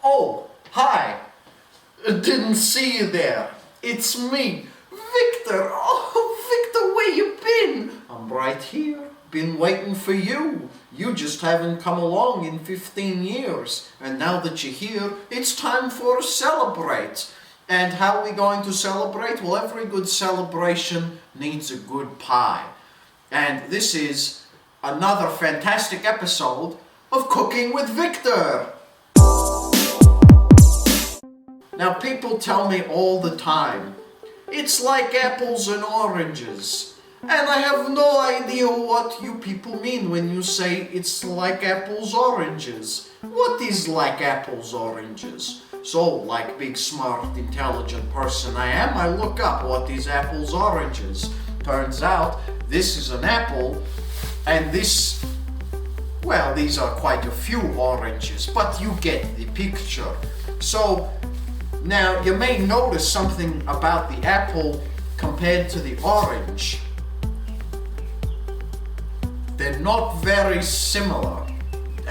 Oh, hi. Didn't see you there. It's me, Victor. Oh, Victor, where you been? I'm right here. Been waiting for you. You just haven't come along in 15 years. And now that you're here, it's time for a celebrate. And how are we going to celebrate? Well, every good celebration needs a good pie. And this is another fantastic episode of Cooking with Victor. Now, people tell me all the time, it's like apples and oranges. And I have no idea what you people mean when you say it's like apples, oranges. What is like apples, oranges? So, like big, smart, intelligent person I am, I look up what is apples, oranges. Turns out, this is an apple, and this, well, these are quite a few oranges, but you get the picture. So, now you may notice something about the apple compared to the orange. They're not very similar.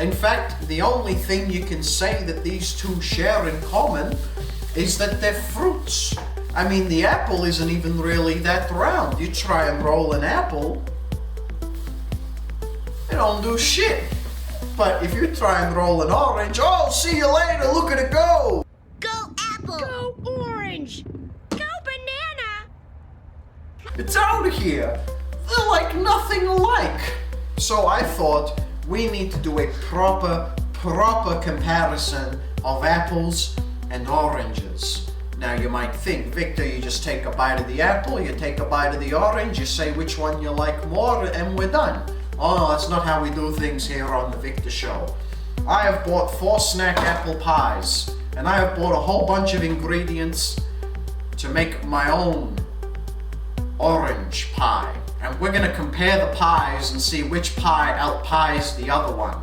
In fact, the only thing you can say that these two share in common is that they're fruits. I mean, the apple isn't even really that round. You try and roll an apple, it don't do shit. But if you try and roll an orange, oh, see you later, look at it go! Go apple! Go orange! Go banana! It's out of here. They're like nothing alike. So I thought we need to do a proper comparison of apples and oranges. Now you might think, Victor, you just take a bite of the apple, you take a bite of the orange, you say which one you like more, and we're done. Oh no, that's not how we do things here on the Victor Show. I have bought 4 snack apple pies, and I have bought a whole bunch of ingredients to make my own orange pie. And we're going to compare the pies and see which pie outpies the other one.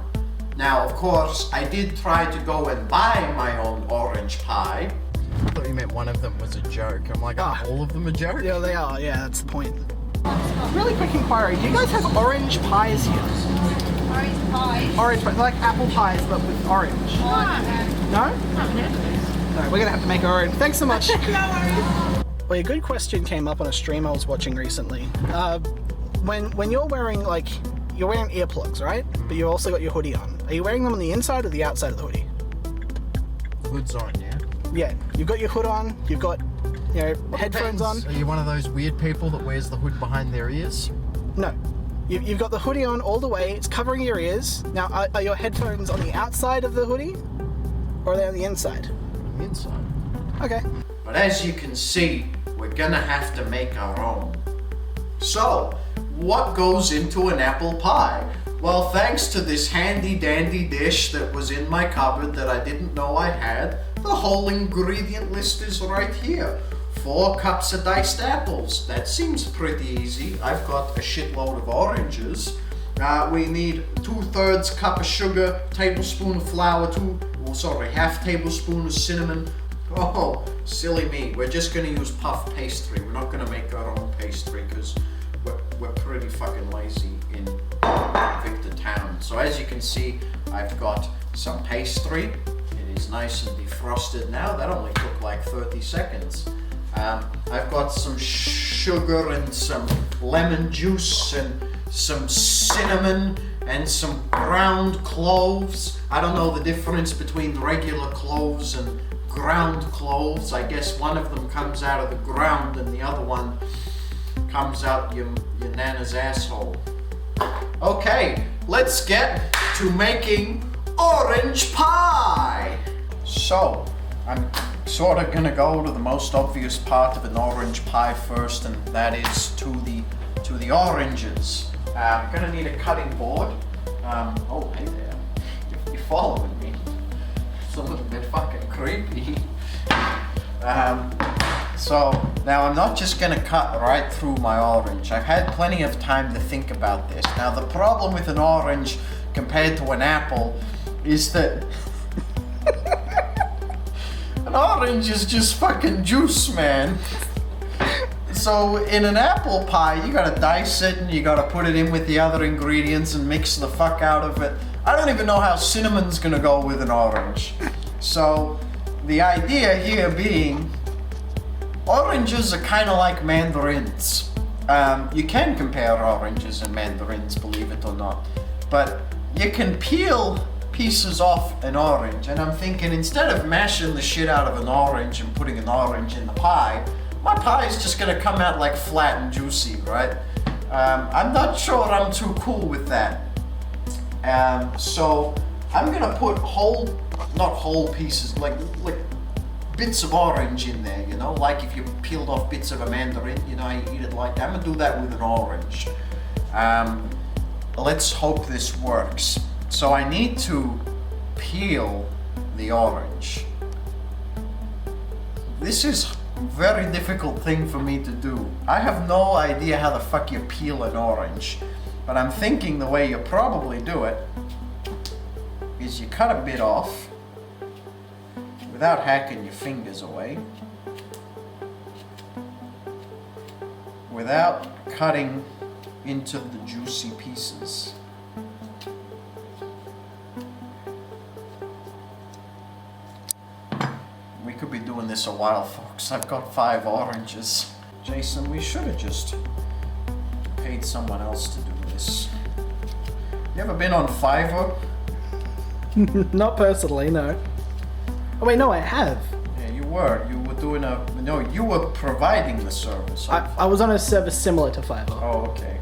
Now, of course, I did try to go and buy my own orange pie. I thought you meant one of them was a joke. I'm like, are all of them a joke? Yeah, they are. Yeah, that's the point. Really quick inquiry. Do you guys have orange pies here? Orange pie. Orange pies, like apple pies, but with orange. No? No, we're going to have to make our own. Thanks so much. No worries. Well, a good question came up on a stream I was watching recently. When you're wearing, you're wearing earplugs, right? But you've also got your hoodie on. Are you wearing them on the inside or the outside of the hoodie? The hood's on, yeah? Yeah, you've got your hood on, you've got, headphones on. Are you one of those weird people that wears the hood behind their ears? No. You've got the hoodie on all the way, it's covering your ears. Now, are your headphones on the outside of the hoodie? Or are they on the inside? On the inside. Okay. But as you can see, we're gonna have to make our own. So, what goes into an apple pie? Well, thanks to this handy dandy dish that was in my cupboard that I didn't know I had, the whole ingredient list is right here. 4 cups of diced apples. That seems pretty easy. I've got a shitload of oranges. We need 2/3 cup of sugar, tablespoon of flour, half tablespoon of cinnamon. Oh, silly me. We're just gonna use puff pastry. We're not gonna make our own pastry because we're pretty fucking lazy in Victor Town. So as you can see, I've got some pastry. It is nice and defrosted now. That only took like 30 seconds. I've got some sugar and some lemon juice and some cinnamon and some ground cloves. I don't know the difference between regular cloves and ground cloves. I guess one of them comes out of the ground and the other one comes out your nana's asshole. Okay, let's get to making orange pie. So, I'm sort of gonna go to the most obvious part of an orange pie first, and that is to the oranges. I'm gonna need a cutting board. Oh, hey there. You're following me. It's a little bit fucking creepy. So now I'm not just gonna cut right through my orange. I've had plenty of time to think about this. Now the problem with an orange compared to an apple is that an orange is just fucking juice, man. So in an apple pie, you gotta dice it and you gotta put it in with the other ingredients and mix the fuck out of it. I don't even know how cinnamon's gonna go with an orange. So, the idea here being, oranges are kind of like mandarins. You can compare oranges and mandarins, believe it or not. But you can peel pieces off an orange, and I'm thinking instead of mashing the shit out of an orange and putting an orange in the pie, my pie is just gonna come out like flat and juicy, right? I'm not sure I'm too cool with that. So I'm gonna put not whole pieces, like bits of orange in there, you know, like if you peeled off bits of a mandarin, you know, you eat it like that. I'm gonna do that with an orange. Let's hope this works. So I need to peel the orange. This is a very difficult thing for me to do. I have no idea how the fuck you peel an orange, but I'm thinking the way you probably do it is you cut a bit off without hacking your fingers away, without cutting into the juicy pieces. We could be doing this a while, folks. I've got 5 oranges. Jason, we should have just paid someone else to do this. You ever been on Fiverr? Not personally, no. Oh wait, no, I have. Yeah, you were. You were doing you were providing the service. I was on a service similar to Fiverr. Oh, okay.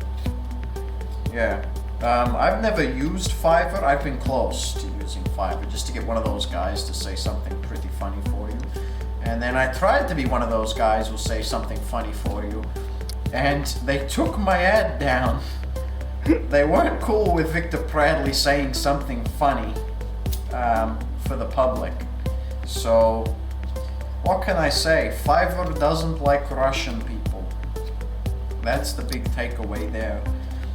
Yeah. I've never used Fiverr. I've been close to using Fiverr just to get one of those guys to say something pretty funny for you. And then I tried to be one of those guys who'll say something funny for you. And they took my ad down. They weren't cool with Viktor Pradley saying something funny for the public. So, what can I say? Fiverr doesn't like Russian people. That's the big takeaway there.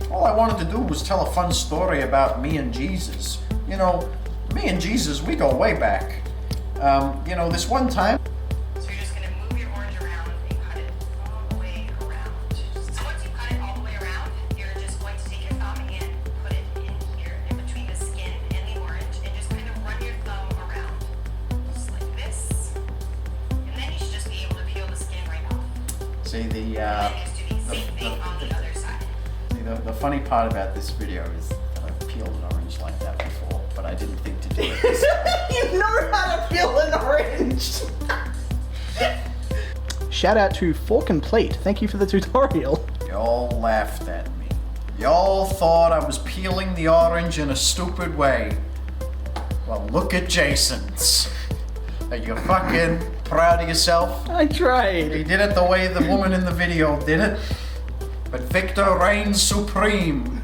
All I wanted to do was tell a fun story about me and Jesus. You know, me and Jesus, we go way back. You know, this one time. So you're just going to move your orange around and cut it all the way around. So once you cut it all the way around, you're just going to take your thumb and put it in here, in between the skin and the orange, and just kind of run your thumb around. Just like this. And then you should just be able to peel the skin right off. See, And then just do the same thing on the other side. the funny part about this video is that I've peeled an orange like that before, but I didn't think to do it this time. You know how to peel an orange! Shout out to Fork and Plate. Thank you for the tutorial. Y'all laughed at me. Y'all thought I was peeling the orange in a stupid way. Well, look at Jason's. Are you fucking proud of yourself? I tried. He did it the way the woman in the video did it. But Victor reigns supreme.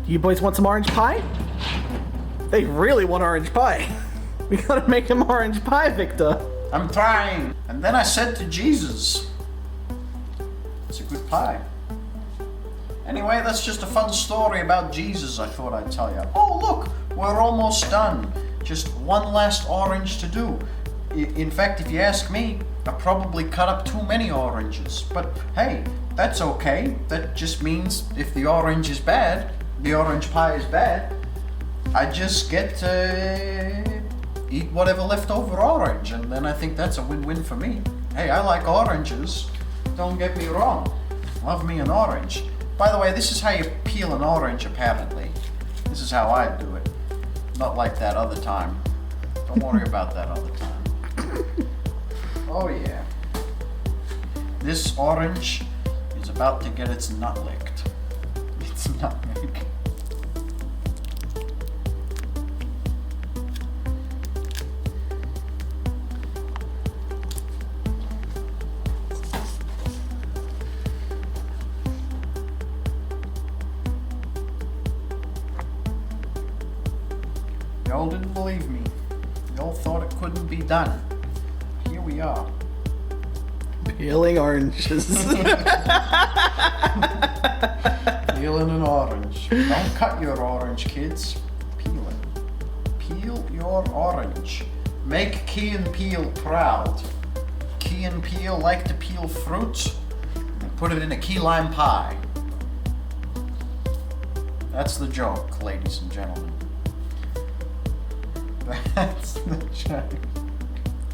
You boys want some orange pie? They really want orange pie. We gotta make them orange pie, Victor. I'm trying. And then I said to Jesus, it's a good pie. Anyway, that's just a fun story about Jesus I thought I'd tell you. Oh, look, we're almost done. Just one last orange to do. In fact, if you ask me, I probably cut up too many oranges. But hey, that's okay. That just means if the orange is bad, the orange pie is bad, I just get to eat whatever leftover orange, and then I think that's a win-win for me. Hey, I like oranges. Don't get me wrong. Love me an orange. By the way, this is how you peel an orange, apparently. This is how I do it. Not like that other time. Don't worry about that other time. Oh yeah. This orange is about to get its nut licked. It's nutmeg. Y'all didn't believe me. Y'all thought it couldn't be done. Here we are. Peeling oranges. Peeling an orange. Don't cut your orange, kids. Peel it. Peel your orange. Make Key and Peele proud. Key and Peele like to peel fruit and put it in a key lime pie. That's the joke, ladies and gentlemen. That's the joke.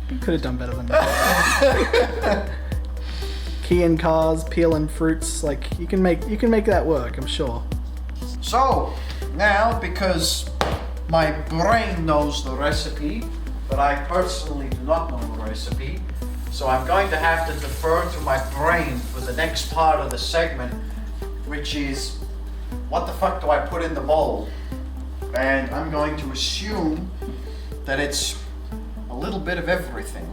You could have done better than that. Keying cars, peeling fruits, like you can make that work, I'm sure. So, now because my brain knows the recipe, but I personally do not know the recipe, so I'm going to have to defer to my brain for the next part of the segment, which is, what the fuck do I put in the bowl? And I'm going to assume that it's a little bit of everything.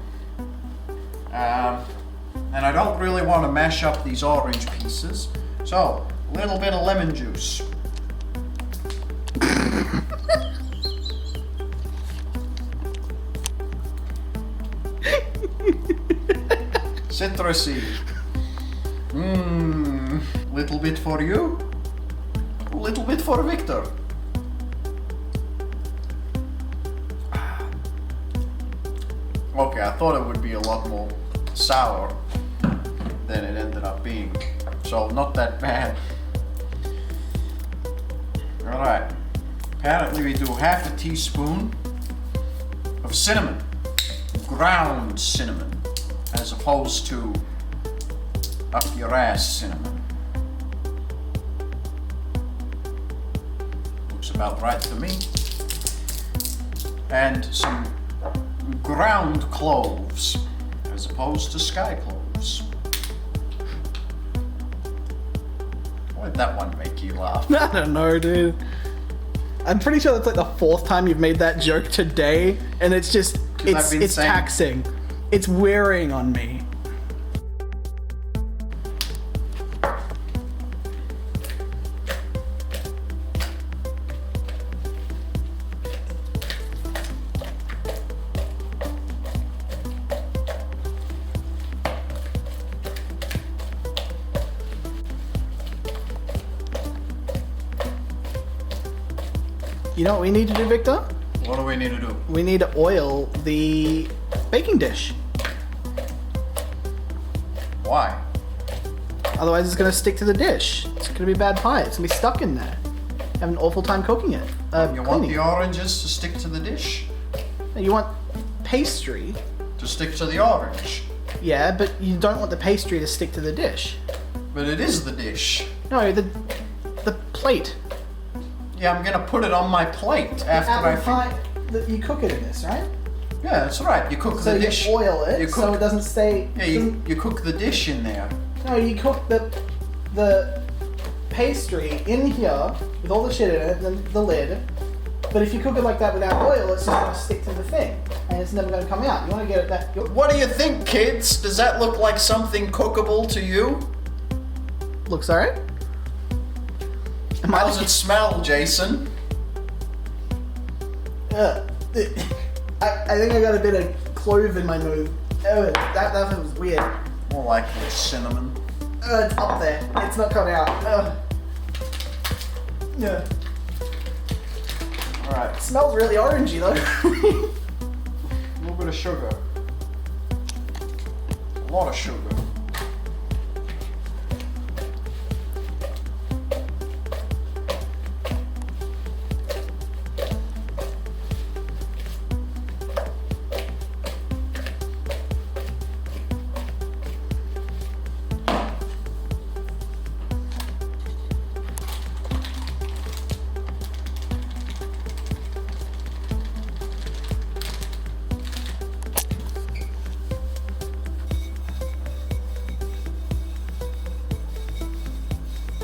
And I don't really want to mash up these orange pieces, so a little bit of lemon juice. Citrusy. Little bit for you, a little bit for Viktor. Okay, I thought it would be a lot more sour than it ended up being, so not that bad. Alright, apparently we do half a teaspoon of cinnamon, ground cinnamon, as opposed to up your ass cinnamon. Looks about right to me. And some ground cloves, as opposed to sky cloves. Why did that one make you laugh? I don't know, dude. I'm pretty sure that's like the 4th time you've made that joke today, and it's just, it's taxing. It's wearing on me. You know what we need to do, Victor? What do we need to do? We need to oil the baking dish. Why? Otherwise it's gonna stick to the dish. It's gonna be bad pie. It's gonna be stuck in there. Have an awful time cooking it. You want the oranges to stick to the dish? You want pastry. To stick to the orange? Yeah, but you don't want the pastry to stick to the dish. But it is the dish. No, the plate. Yeah, I'm gonna put it on my plate after I apple pie. You cook it in this, right? Yeah, that's right. You cook So the dish. you oil it so it doesn't stay. Yeah, you cook the dish in there. No, you cook the pastry in here with all the shit in it, and then the lid. But if you cook it like that without oil, it's just gonna stick to the thing, and it's never gonna come out. You want to get it that. What do you think, kids? Does that look like something cookable to you? Looks alright. How does it smell, Jason? I think I got a bit of clove in my nose. That was weird. More like cinnamon. It's up there. It's not coming out. Yeah. Alright, It smells really orangey though. a little bit of sugar. A lot of sugar.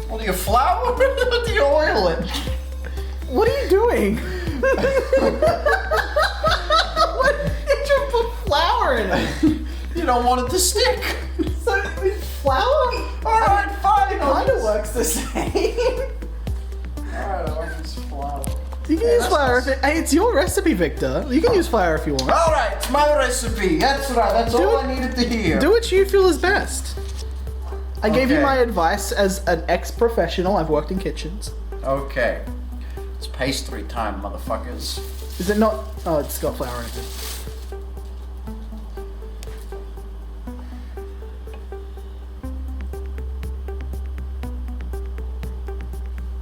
Well, do you flour it or do you oil it? What are you doing? What did you put flour in it? You don't want it to stick. So with flour? Alright, fine. Kind of works the same. Alright, I like this flour. You can use flour if it's your recipe, Victor. You can use flour if you want. Alright, it's my recipe. That's right, that's all I needed to hear. Do what you feel is best. I gave you Okay. my advice as an ex-professional. I've worked in kitchens. Okay. It's pastry time, motherfuckers. Is it not? Oh, it's got flour in it.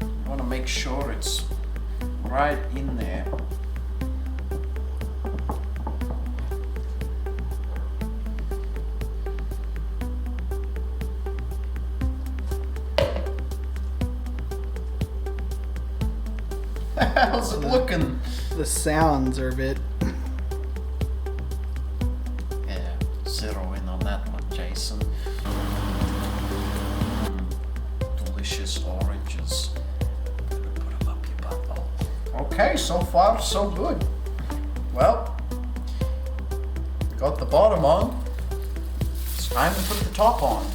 I want to make sure it's right in there. How's it looking? The sounds are a bit. Yeah, 0 in on that one, Jason. Delicious oranges. Put them up your butthole. Okay, so far so good. Well, we got the bottom on. It's time to put the top on.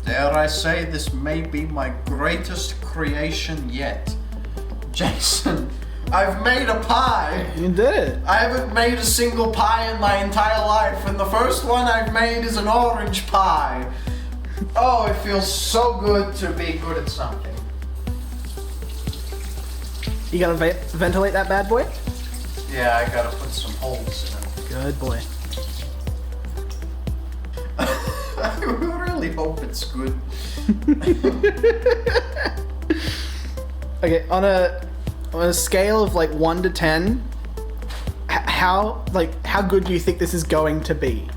Dare I say this may be my greatest creation yet. Jason, I've made a pie. You did it. I haven't made a single pie in my entire life, and the first one I've made is an orange pie. Oh, it feels so good to be good at something. You gotta ventilate that bad boy? Yeah, I gotta put some holes in it. Good boy. I really hope it's good. Okay, on a scale of like 1 to 10, how good do you think this is going to be?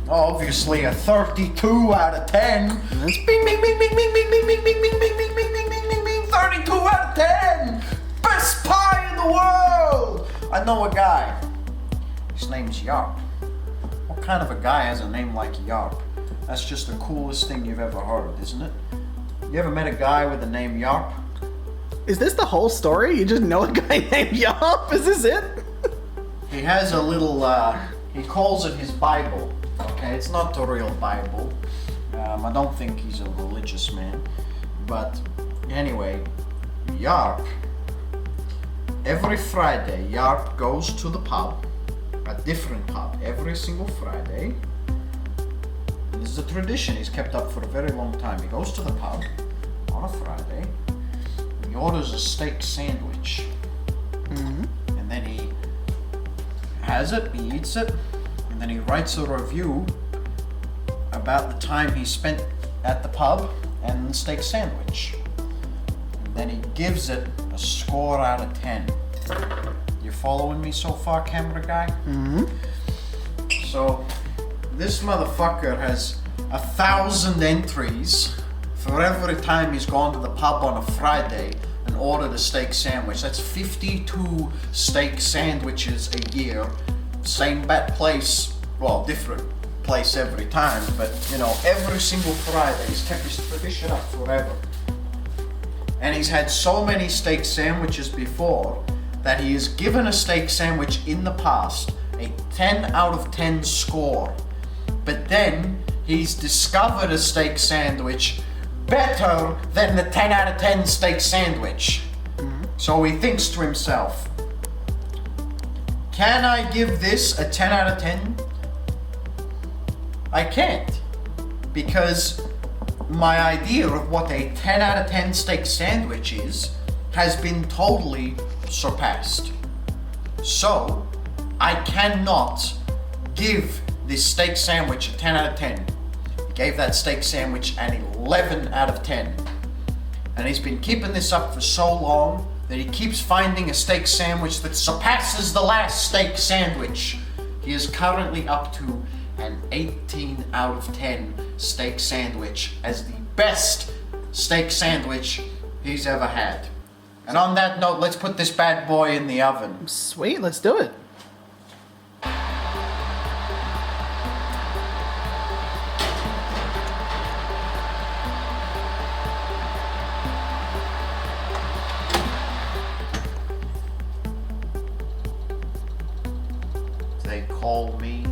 Obviously a 32 out of 10. That's Bing, bing, bing, bing, bing, bing, bing, bing, bing, bing, bing, bing, bing, bing, bing, bing, bing, 32 out of 10. Best pie in the world. I know a guy. His name's Yarp. What kind of a guy has a name like Yarp? That's just the coolest thing you've ever heard, isn't it? You ever met a guy with the name Yarp? Is this the whole story? You just know a guy named Yop? Is this it? He has a little, he calls it his Bible. Okay, it's not the real Bible. I don't think he's a religious man. But anyway, Yarp, every Friday, Yarp goes to the pub, a different pub, every single Friday. This is a tradition he's kept up for a very long time. He goes to the pub on a Friday, he orders a steak sandwich, and then he has it, he eats it, and then he writes a review about the time he spent at the pub and the steak sandwich. And then he gives it a score out of 10. You following me so far, camera guy? So, this motherfucker has 1,000 entries for every time he's gone to the pub on a Friday and ordered a steak sandwich. That's 52 steak sandwiches a year. Same place, well, different place every time, but you know, every single Friday he's kept his tradition up forever. And he's had so many steak sandwiches before that he has given a steak sandwich in the past a 10 out of 10 score. But then he's discovered a steak sandwich better than the 10 out of 10 steak sandwich. So he thinks to himself, can I give this a 10 out of 10? I can't, because my idea of what a 10 out of 10 steak sandwich is has been totally surpassed. So I cannot give this steak sandwich a 10 out of 10. He gave that steak sandwich an 11 out of 10. And he's been keeping this up for so long that he keeps finding a steak sandwich that surpasses the last steak sandwich. He is currently up to an 18 out of 10 steak sandwich as the best steak sandwich he's ever had. And on that note, let's put this bad boy in the oven. Sweet, let's do it. They call me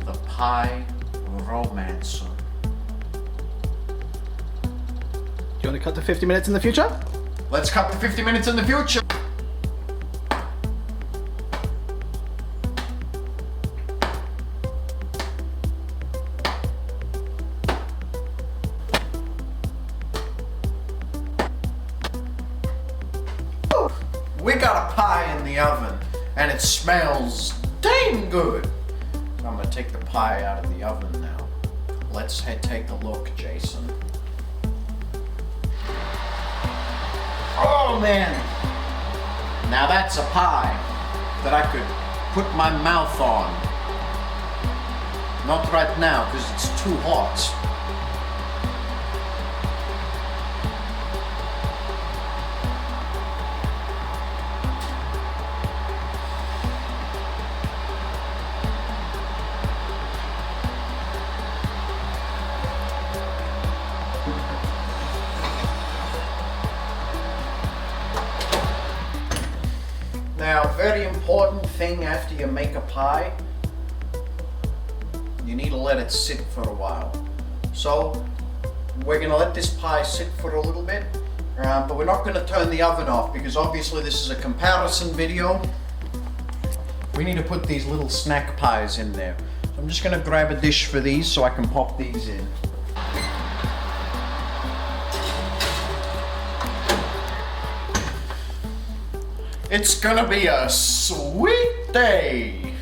the Pie Romancer. Do you want to cut to 50 minutes in the future? Let's cut to 50 minutes in the future. We got a pie in the oven and it smells dang good. So I'm gonna take the pie out of the oven now. Let's take a look, Jason. Oh man, now that's a pie that I could put my mouth on. Not right now, because it's too hot. Now, very important thing after you make a pie, you need to let it sit for a while. So, we're gonna let this pie sit for a little bit, but we're not gonna turn the oven off because obviously this is a comparison video. We need to put these little snack pies in there. So I'm just gonna grab a dish for these so I can pop these in. It's gonna be a sweet day.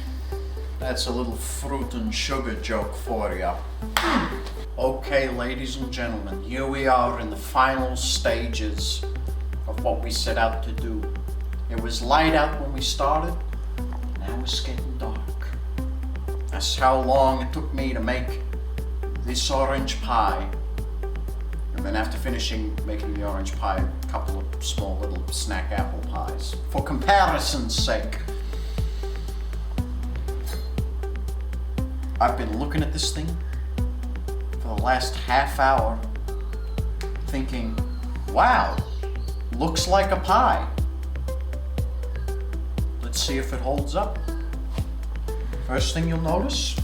That's a little fruit and sugar joke for you. Okay, ladies and gentlemen, here we are in the final stages of what we set out to do. It was light out when we started, now it's getting dark. That's how long it took me to make this orange pie. And then after finishing making the orange pie, a couple of small little snack apple pies. For comparison's sake. I've been looking at this thing for the last half hour thinking, wow, looks like a pie. Let's see if it holds up. First thing you'll notice,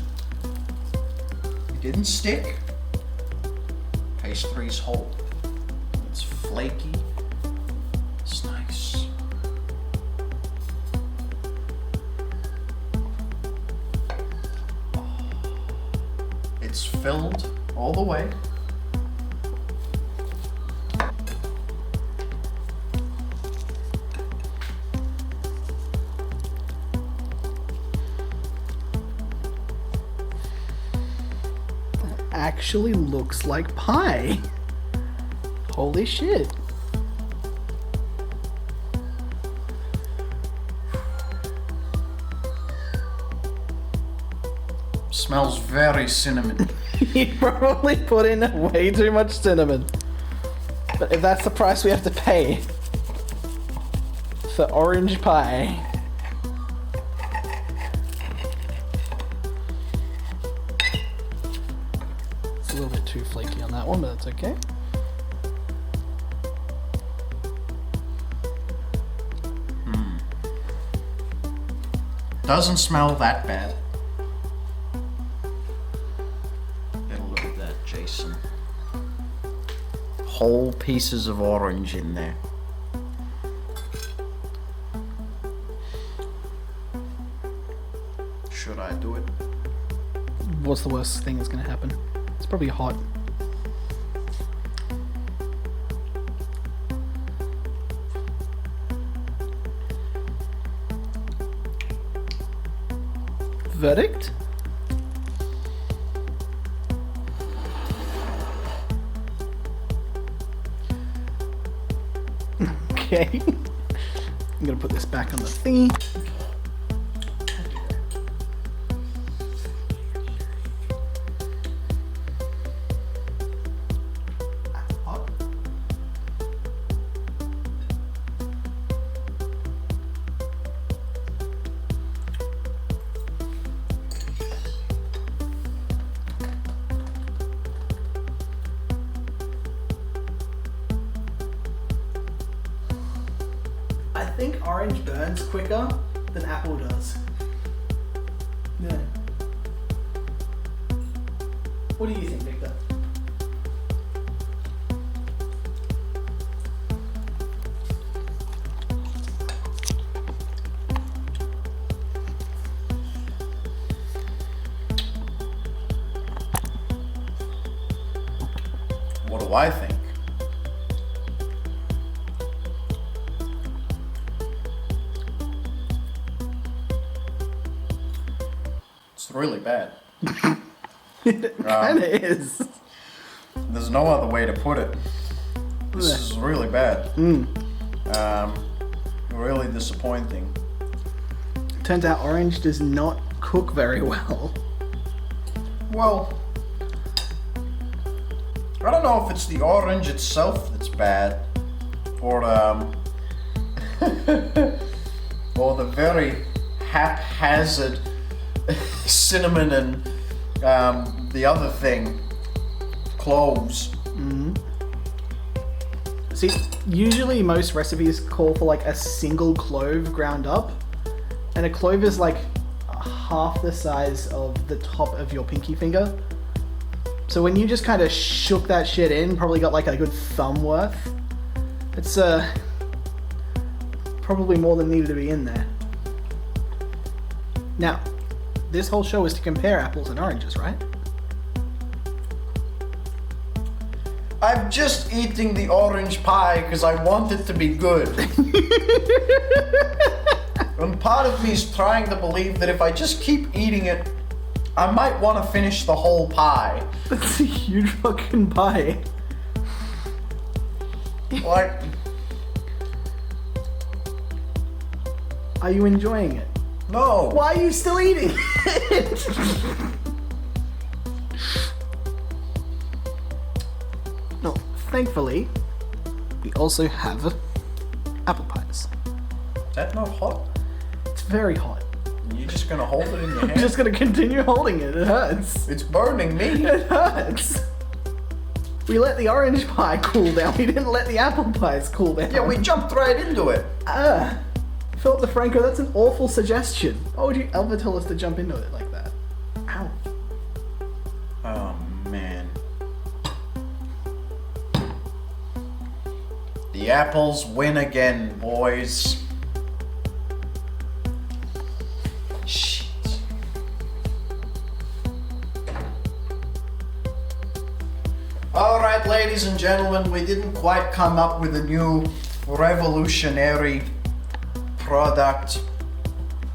it didn't stick. Pastry's whole. It's flaky. It's nice. It's filled all the way. Actually looks like pie. Holy shit. Smells very cinnamon. You probably put in way too much cinnamon. But if that's the price we have to pay for orange pie. It's a little bit too flaky on that one, but that's okay. Doesn't smell that bad. Get a look at that, Jason. Whole pieces of orange in there. Should I do it? What's the worst thing that's gonna happen? It's probably hot. Verdict? Okay. I'm gonna put this back on the thingy. I think orange burns quicker than apple does. Yeah. What do you think, Victor? What do I think? It's really bad. It kinda is. There's no other way to put it. This is really bad. Really disappointing. turns out orange does not cook very well. Well, I don't know if it's the orange itself that's bad, or or the very haphazard cinnamon and the other thing, cloves. See, usually most recipes call for like a single clove ground up, and a clove is like half the size of the top of your pinky finger. So when you just kind of shook that shit in, probably got like a good thumb worth. It's probably more than needed to be in there. Now, this whole show is to compare apples and oranges, right? I'm just eating the orange pie because I want it to be good. And part of me is trying to believe that if I just keep eating it, I might want to finish the whole pie. That's a huge fucking pie. Like, Are you enjoying it? no. Why are you still eating it? No, thankfully, we also have apple pies. Is that not hot? It's very hot. You're just gonna hold it in your I'm hand? just gonna continue holding it. It hurts. It's burning me. It hurts. We let the orange pie cool down. We didn't let the apple pies cool down. Yeah, we jumped right into it. Philip DeFranco, that's an awful suggestion. Why would you ever tell us to jump into it like that? Ow. Oh, man. The apples win again, boys. Shit. Alright, ladies and gentlemen, we didn't quite come up with a new revolutionary product.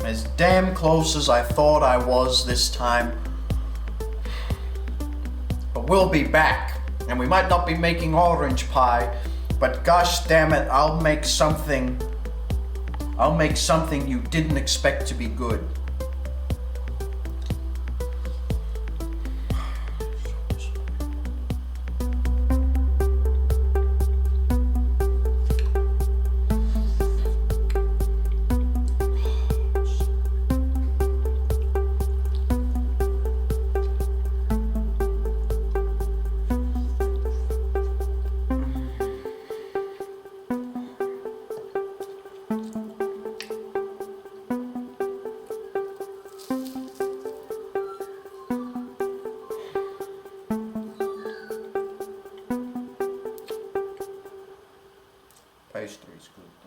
As damn close as I thought I was this time. But we'll be back. And we might not be making orange pie, but gosh damn it, I'll make something you didn't expect to be good. Pastry's good.